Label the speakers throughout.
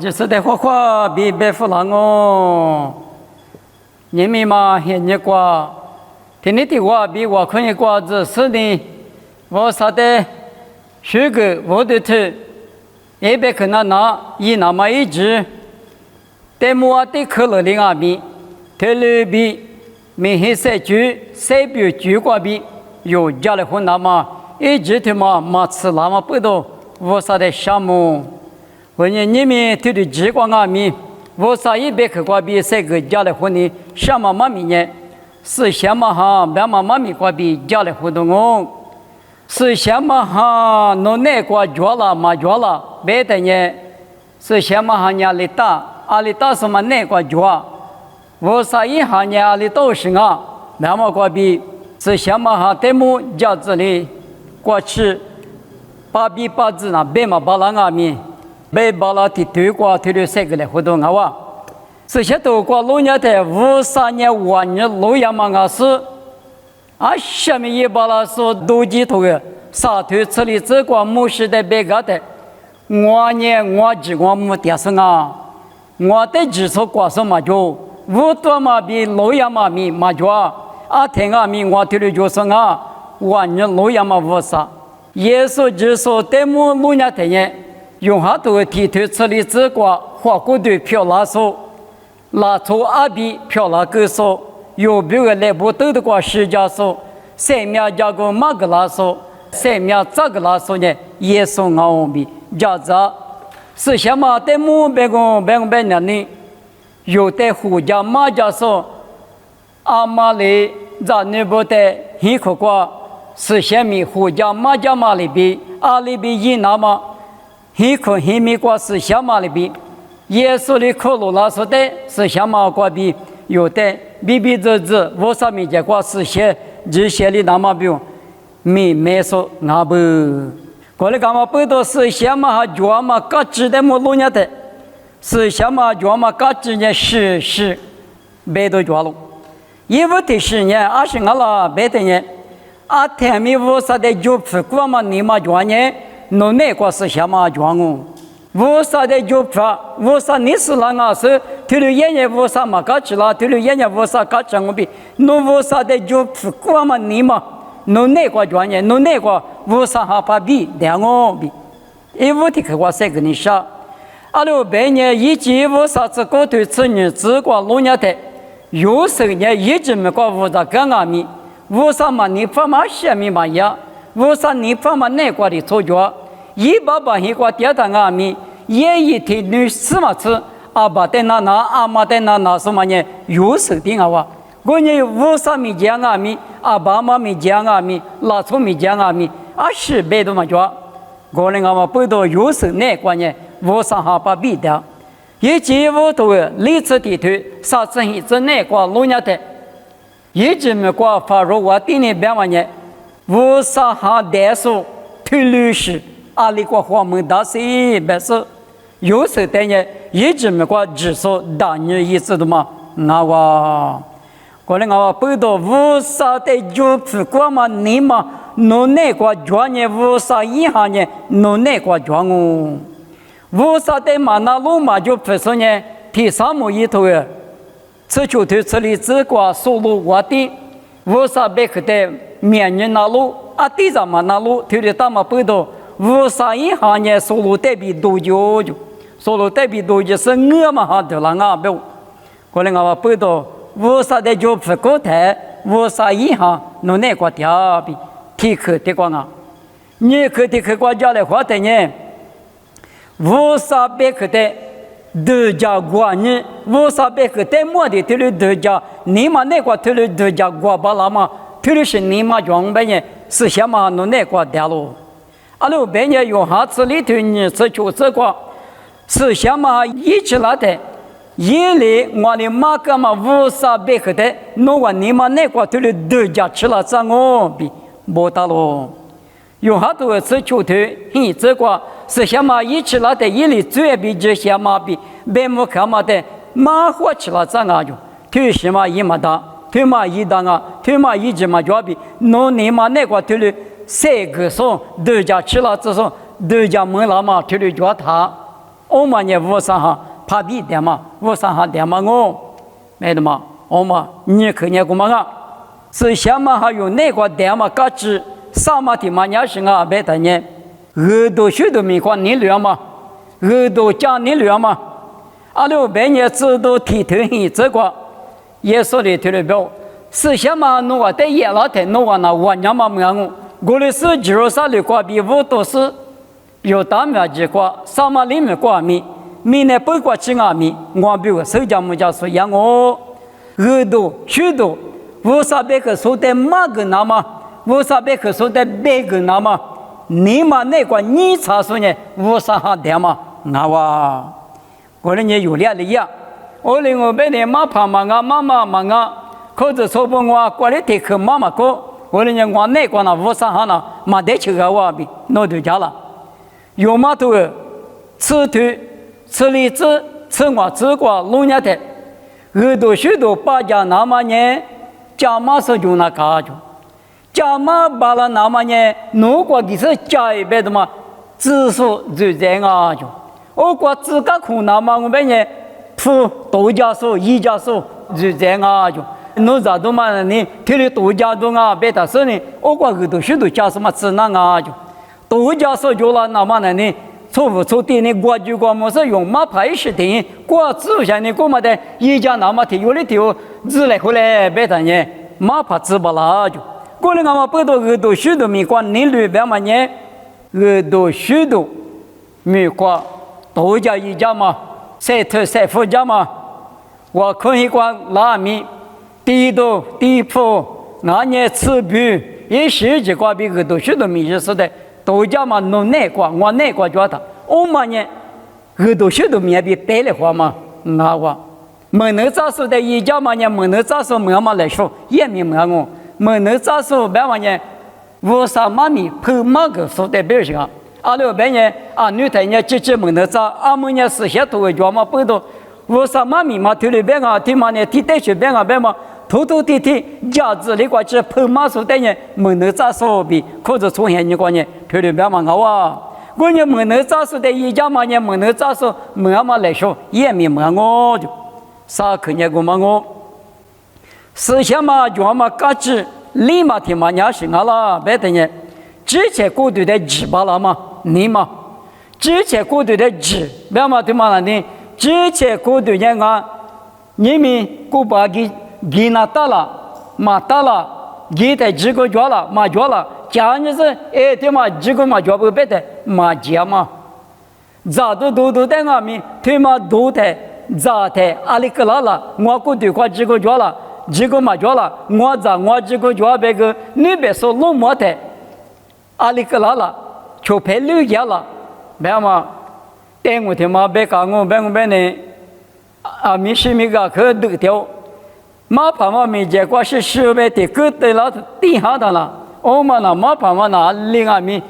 Speaker 1: 就是在花花比白富郎哦，你们嘛很热瓜，天天的话比我可以瓜子是的，我啥的十个我的头，也别可能拿一那么一只，但我的可乐零阿米，特别比没黑色猪，色比猪瓜比有家里混那么一只他妈吃那么不多，我啥的项目。我你们对的直观阿米，我啥也别去挂比这个家里婚礼什么妈咪呢？是什么哈？别妈咪挂比家里活动哦，是什么哈？侬那挂脚了嘛脚了，别的呢？是什么哈？阿里大什么那挂脚？我啥一哈呢？阿里都是啊，别么挂比是什么哈？对么家子里过去把比把子那别嘛把那阿米。被巴拉提推过推的这个来活动啊哇，这些都过路年的53年晚年路亚嘛啊是，下面一巴拉说都记头个，沙推这里这个牧师的别个的，我呢我只我没点生啊，我的只说过什么就，我多嘛比路亚嘛米嘛就听啊米我推的就生啊，晚年路亚嘛53，耶稣只说对么路年的呢？用下头提推这里这个花果队票拉手，拉出阿比票拉个手，有别个来不到的个十家手，三秒加个马个拉手，三秒这个拉手呢，也送俺比家子，是什么的木别个人呢？有的胡家马家手，阿妈里在那不得很可挂，是什么胡家马家马里比阿里比一那么。很可很美国是小马里比，耶稣的可鲁拉说的是小马国比，有的比比这我上面结果是写这些的那么比，没说那不，过来干嘛不都是小马和脚嘛各自的么路年的，是小马脚嘛各自的是别都脚了，因为的是呢，20年了别的呢，天米我说的就不过嘛你嘛脚呢。侬那个是什么状况？我啥的就怕，我啥你是啷个是？对了，爷爷我啥嘛搞起了？对了，爷爷我啥搞成我比？侬我啥的就不过嘛你嘛？侬那个状况，侬那个我啥哈怕比两个比？因为这个我是跟你说，阿拉白年以前我啥子搞对子女只管弄年的，有时呢一直没搞我咋干阿米？我啥嘛你爸妈下面嘛呀？我说你爸妈那块的错觉，一爸爸一块爹的阿米，也一天女什么吃，阿爸的那阿妈的那什么呢？有时的啊哇，我呢我啥没讲阿米，阿爸妈没讲阿米，老祖没讲阿米，是别的嘛觉，我呢我不到有时那块呢，我上哈把比的，以前我都历次地图，啥子一直那块路年的，一直没过发入我店里边嘛呢。我啥哈代数推律师，阿里个花门大师不是，有时等呢一直没过只说大年意思的嘛，那我，过来我不到我啥的就不过嘛你嘛，侬那个专业我啥一下呢，侬那个专哦，我啥的嘛那路嘛就不是呢，第三幕一头啊，这就对这里这个收入我的，我啥别去的。面人那路地上嘛那路，推的大嘛不多，五三一行业收入对比多久就，收入对比多久是我嘛哈的了啊不，过来我不多，五三的就不够台，五三一行弄那个调比，体课的光啊，你课的课国家来话的呢，五三别课的。德家国呢，五三别课的么的推的德家，你嘛那个推的德家国巴拉嘛。推的是你妈装扮呢，是什么弄那个掉了？阿拉别人用哈子里头呢，这就这个是什么一起来的？一里我的妈个嘛五三百克的，弄完你妈那个推的德家吃了怎么比没得了？用哈多这就推，这个是什么一起来的？一里最比这些嘛比，别么看嘛的，马火吃了怎么就推什么一么大？推嘛一当啊，推嘛一直嘛就比，侬你嘛那个推的三个说，德家吃了之后，德家没了嘛推的叫他，我们也无啥哈怕比点嘛，无啥哈点嘛我，没的嘛，我们你看见过嘛啊？是下嘛还有那个点嘛嘎吱，啥嘛的嘛也是啊，别的呢，耳朵许多米光你了嘛，耳朵讲你了嘛，阿六别人知道提头很这个，也说的提了表，是下嘛弄个在野老天弄个那我娘嘛没我，我的是几rosa的瓜比我都是。有大面积瓜，啥嘛里面瓜米，米呢不瓜吃啊米，我比如手家木家说养我，耳朵许多，无啥别个说的马个那么，无啥别个说的别个那么，你嘛那个你查说呢，无啥哈的嘛，那哇，我呢也有两的呀，我另外边呢马爬嘛啊妈妈嘛啊，可是说不我过来提去妈妈哥，我呢我那个那无啥哈那，没得吃个哇比，那就家了。有嘛头儿，吃土、吃荔枝、吃瓜、吃瓜、弄年的，耳朵许多把家那么呢，家嘛是用那卡住，家嘛把了那么呢，如果你是家一辈的嘛，知识就这样啊就，我国自个苦那么我们呢，土多家数、一家数就这样啊就，侬咋都嘛呢？听的多家多啊，别的说呢，我国耳朵许多家什么只能啊就。多家说就了，那么呢？错误错点呢？国际国么是用马牌是的，国之前呢，国么的一家那么的有的条日来回来别的呢，马牌知不啦就。过来我们不到耳朵许多米瓜，你里边嘛呢？耳朵许多米瓜，多家一家嘛，三头三副家嘛，我看一关拉米，地多地铺，那年吃皮，一十几瓜比耳朵许多米就是的。多家嘛弄那个，我那个觉得，我们呢，耳朵许多面比白的话嘛，那话，没能咋说的一家嘛呢，没能咋说没嘛来说，也没没我，没能咋说别嘛呢，我啥妈咪碰马个说的别个，阿六别呢，啊女的呢姐姐没能咋，阿们呢是些多个家嘛不多，我啥妈咪嘛头里边啊，听嘛呢，听带去边啊边嘛。头头地地家子里过去碰马手的人，没能咋说比，可是从前你讲呢，漂亮别嘛好啊！我呢没能咋说的一家嘛呢，没能咋说，没嘛来说也没没我就，啥可呢个嘛我，思想嘛就嘛嘎吱，立马听嘛伢是俺啦，别的呢，之前过度的纸巴了嘛，你嘛，之前过度的纸，别嘛对嘛了呢，之前过度的俺，你们过把给。给那大了，马大了，给他几个月了，马月了，家人是哎对嘛，几个马月不别的马家嘛，咋都的俺们，对嘛都的咋的阿里个了，我过对过几个月了，几个马月了，我几个月别个你别说弄么的，阿里个了，就陪留家了，别嘛，带我他妈别讲我别呢，啊米是米个可得掉。马爬嘛没结果是设备的个对了地下的了，我们那马爬嘛那另外面，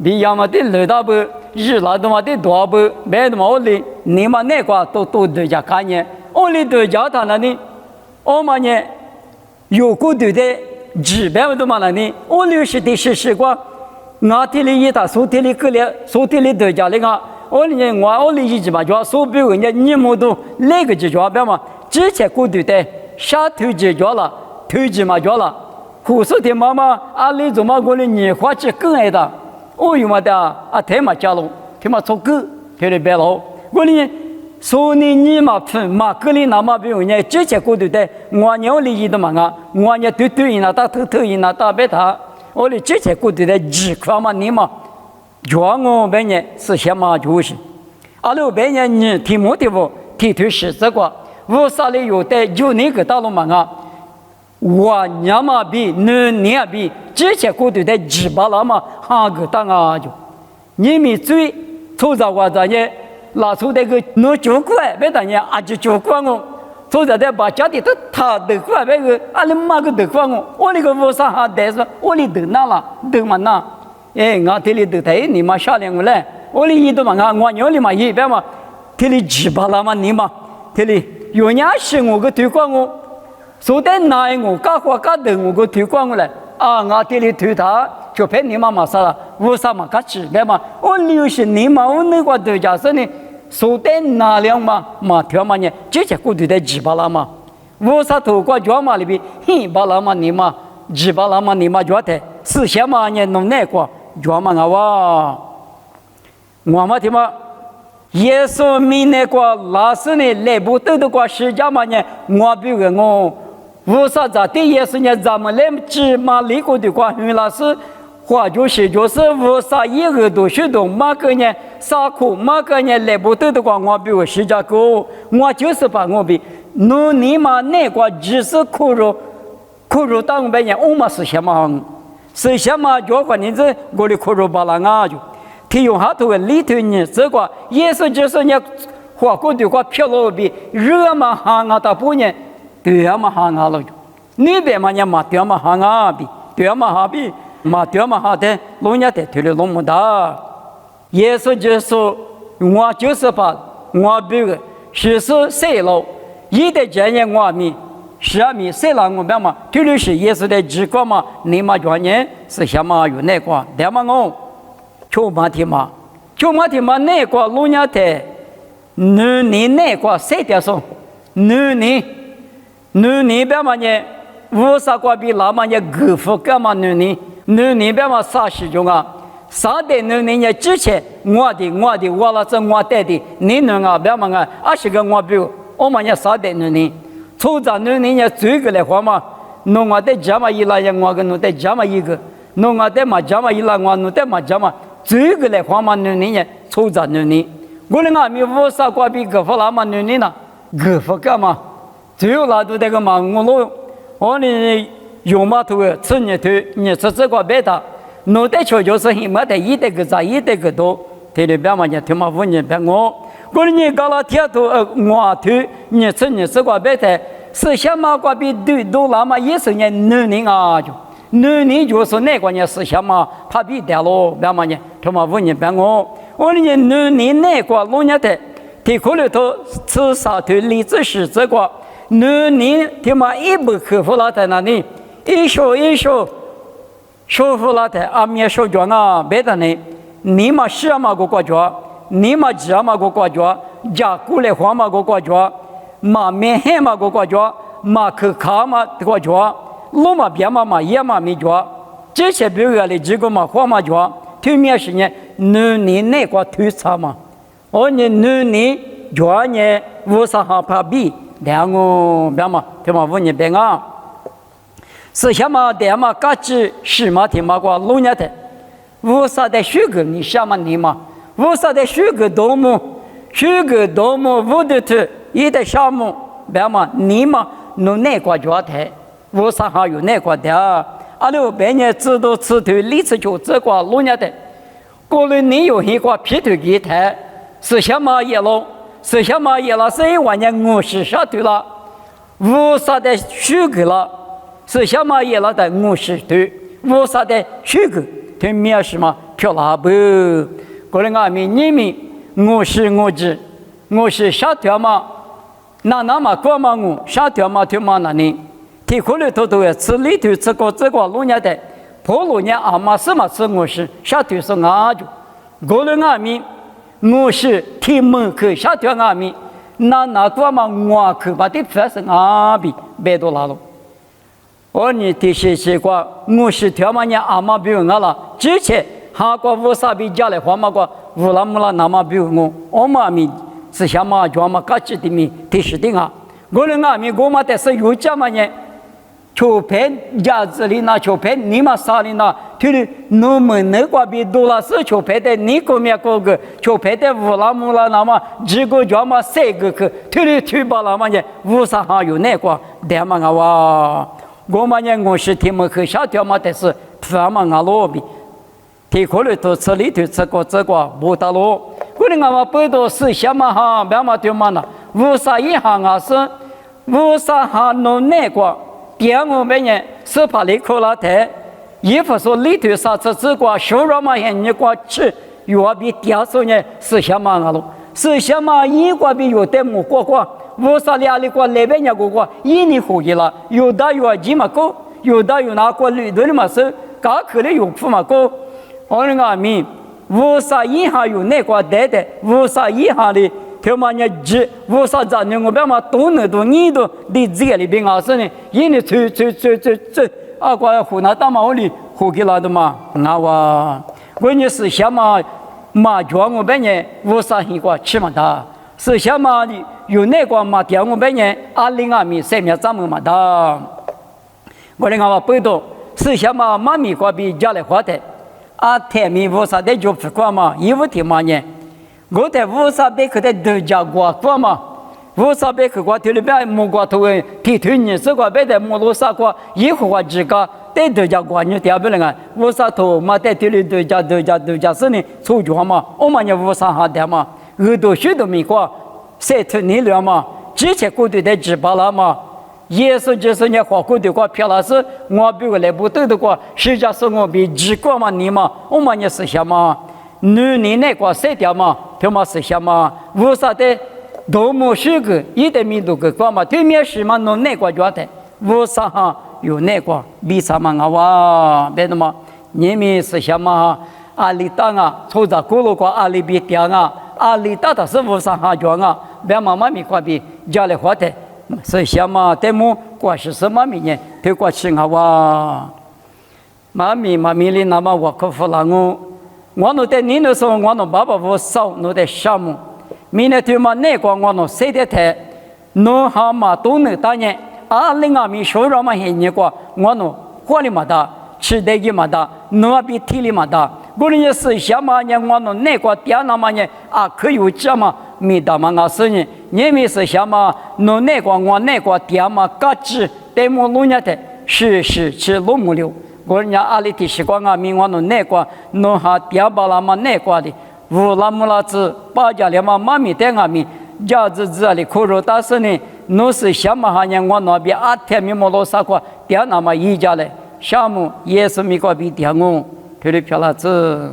Speaker 1: 比要么的六大步，日拉的嘛的多步，别的嘛我哩，你们那个都对家看呢，我哩对家他那里，我们呢有过对的指标的嘛那里，我哩是过，我这里一打手这里个了，手这里对家那个，我哩我哩一直嘛就手表人家你们都那个就叫别嘛，之前过对的。下头解决了，头解嘛决了。护士的妈妈，阿里怎么过来年花期更爱的？我有么的啊？太嘛家了，太嘛做狗，太的白了。我呢，说你嘛分嘛，个里那么不用呢，之前过头的，我娘里一的嘛啊，我呢头一那大头一那大白他，我哩之前过头的几块嘛你嘛，叫我白呢是些嘛就是，阿六白呢你听没听不？听头是这个。我啥里有的就那个大陆嘛啊，我娘嘛比你也比之前过头的几把了嘛，哈个当啊就，你们最凑着我这呢，拿出那个弄9块，别当呢啊就9块我，凑着的把家里头他的块那个阿里妈个的块我那个我啥哈带着，我里头拿了头嘛拿，哎我这里头台你嘛下来我来，我里一头嘛啊，我娘里嘛一边嘛，这里几把了嘛你嘛，这里。有人是我个推广我，说的拿我干活干的我个推广我来啊！我这里推他就陪你妈妈啥了，我啥嘛干吃对嘛？我留是你嘛，我那个对家说呢，苏得哪辆嘛条嘛呢？这些古代的几巴拉嘛，我啥头过脚嘛里边，嘿巴拉嘛你嘛，几巴拉嘛你嘛脚的，思想嘛呢弄那个脚嘛啊我嘛的嘛。耶稣明那个老师呢，来不得的个世界嘛呢，我比个我啥子的耶稣呢？咱们来只嘛离过的个云老师，或就是我啥一个都学懂嘛个呢？啥苦嘛个呢？来不得的个我比个世界高，我就是把我比，你嘛那个只是苦肉当白呢，我嘛是什么？是什么？就关键是我的苦肉巴拉啊就。提用下头的里头呢，这个也是就是呢，花过的个漂流比热嘛行啊，大不呢，对嘛行啊了，那边嘛呢嘛对嘛行啊比，对嘛行比，嘛对嘛行的，龙家的推了龙么大，也是就是我就是把我比个是谁了，一的建议我米，12米谁了我别嘛，推的是也是的几个嘛，你嘛专业是什么有那个，对嘛我。就马蹄马那个路亚的，你那个谁的说？你别嘛呢？我啥个比老嘛呢？够福干嘛你别嘛啥时钟啊？啥的你呢？之前我了这我带的，你啊别嘛啊，20个我比我嘛呢啥的你，初早你呢最个来话嘛，弄我的家嘛一来呀，我跟弄的家嘛一个，弄我的嘛家嘛一来我弄的嘛家嘛。这个来话嘛，你呢？抽着你，我那俺们我啥瓜比个发拉嘛你呢？个发干嘛？只有那都那个嘛，我呢用嘛头吃你头，你吃这个别的，弄得球就是很没得一得个咋一得个多，天天别嘛你他妈问你别我呢搞了天头我头，你吃这个别的，是什么瓜比都那么也是你啊就。你就是那个呢是什么？怕比掉了，别嘛呢？他妈问你别我呢你那个老年的，提口里头吃啥头荔枝是这个，你他妈一不克服了在那里，一说说服了在阿面说讲啊，别的呢，你嘛是嘛个国家，你嘛几嘛个国家，家过来话嘛个国家，嘛面黑嘛个国家，嘛可卡嘛国家。路嘛边嘛也嘛没脚，这些表演的几个嘛花嘛脚，对面是呢，你那个推差嘛，你脚呢，我啥哈怕比两个边嘛，对嘛问你别啊，是什么的嘛，嘎吱是嘛的嘛个路年的，我啥的许个你什么你嘛，我啥的许个多么，我的头一的项目边嘛你嘛，弄那个脚的。我啥还有那个的，阿六百年知道吃头荔枝球这个路年的，过了你有一个皮头给他，是什么也了？是一万年我是啥对了？我啥的许个了？是什么也了的我是对，我啥的许个对面什么漂拉不？过了俺们你们我是啥条嘛？那嘛过嘛我啥条嘛对嘛那呢？提口里头要吃里头吃个这个路年的，破路年阿妈什么吃我是下头是俺就，过了俺们我是提门口下头俺们，那多嘛我口把的饭是俺比别多拉了，你提些个我是条嘛年阿妈比我了，之前韩国乌沙比家来话嘛个乌拉木拉那么比我妈咪是什么叫嘛嘎吱的咪提示的啊，过了俺们我嘛但是有家嘛呢。球拍家子里那球拍，你嘛啥里那？对的，我们那个比多了是球拍的，你个面个球拍的乌拉木拉那么几个叫嘛3个去，对的推把那么呢，乌啥还有那个的嘛啊哇！我嘛呢，我是听门口下条嘛，但是他嘛啊罗比，提口里头吃里头吃个这个不得了，我的俺嘛不多是什么哈，别嘛对嘛呢？乌啥一行啊是乌啥还弄那个。第二个每年是把里口拉抬，衣服说里头啥子这个收入嘛，你光吃，要比第二首呢是什么啊喽？是什么一个比有的木过，我啥里个那边个一年回去了，有的有几嘛高，有的有那个绿的嘛是，刚可能有富嘛高，我那个米，我啥一下有那个带的，我啥一下的他妈呢只无啥子呢？我别嘛多呢多你都你这里边啊是呢，因为吹啊，过湖南大马我里湖给来的嘛，那哇，关键是什么？马脚我别呢无啥情况吃嘛的，是什么的？有那个马条我别呢202米3米3米嘛的，我那个背到是什么？妈咪过比家里花的。天米无啥的就不管嘛，衣服挺嘛呢？我在无啥别个的都家过过嘛，无啥别个过头里边木过头的提头呢，这个别的木路啥过，衣服过几个在都家过呢，第不能啊，无啥头嘛在头里都家是呢，出脚嘛，我们也无啥好的嘛，耳朵许都没过，晒头你了嘛，之前过头的几把了嘛。也是就是你花过的话，漂亮是我比我来不对的话，实际上是我比几个嘛你嘛，我们也是什么，你那个筛掉嘛，他妈是什么，无啥的，多么许个一点米多个光嘛，对面是嘛弄那个觉得，无啥哈有那个比啥嘛啊哇，别的嘛，你们是什么阿里当啊，出在咕噜个阿里比掉啊，阿里大的是无啥哈讲啊，别妈妈咪个比家里花的。是什么？但么过去是妈咪呢？对过去啊哇，妈咪哩那么我可服了我弄在你那时候我弄爸爸我少弄在项目，明年对嘛那个我弄谁的台，弄好嘛都能当年2002米收入嘛很那个我弄火力嘛大，吃得起嘛大，弄比体力嘛大，不然是什么呢？我弄那个电脑嘛呢可以这么。没得嘛，我是呢，你们是什么？弄那个我那个点嘛，嘎吱，带么弄伢的，是吃弄木了。我人家阿里的习惯啊，明我弄那个弄下点巴拉嘛那个的，乌拉木拉子，把家里嘛妈咪带俺们，家子里苦肉但是呢，弄是什么哈呢？我那边天米么罗啥个点那么一家嘞，项目也是米个比点我，特别漂亮子。